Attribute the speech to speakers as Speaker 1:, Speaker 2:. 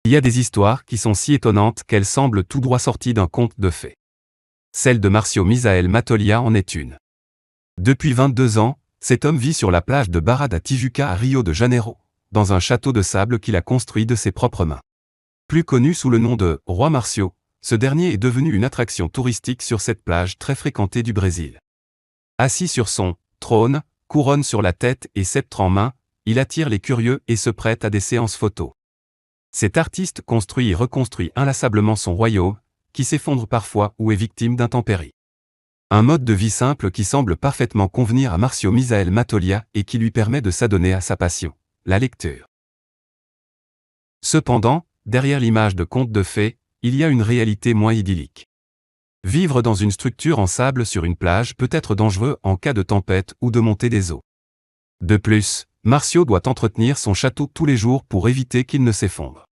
Speaker 1: Il y a des histoires qui sont si étonnantes qu'elles semblent tout droit sorties d'un conte de fées. Celle de Marcio Misael Matolia en est une. Depuis 22 ans, cet homme vit sur la plage de Barra da Tijuca à Rio de Janeiro, dans un château de sable qu'il a construit de ses propres mains. Plus connu sous le nom de Roi Marcio, ce dernier est devenu une attraction touristique sur cette plage très fréquentée du Brésil. Assis sur son trône, couronne sur la tête et sceptre en main, il attire les curieux et se prête à des séances photos. Cet artiste construit et reconstruit inlassablement son royaume, qui s'effondre parfois ou est victime d'intempéries. Un mode de vie simple qui semble parfaitement convenir à Marcio Misael Matolia et qui lui permet de s'adonner à sa passion, la lecture. Cependant, derrière l'image de conte de fées, il y a une réalité moins idyllique. Vivre dans une structure en sable sur une plage peut être dangereux en cas de tempête ou de montée des eaux. De plus, Marcio doit entretenir son château tous les jours pour éviter qu'il ne s'effondre.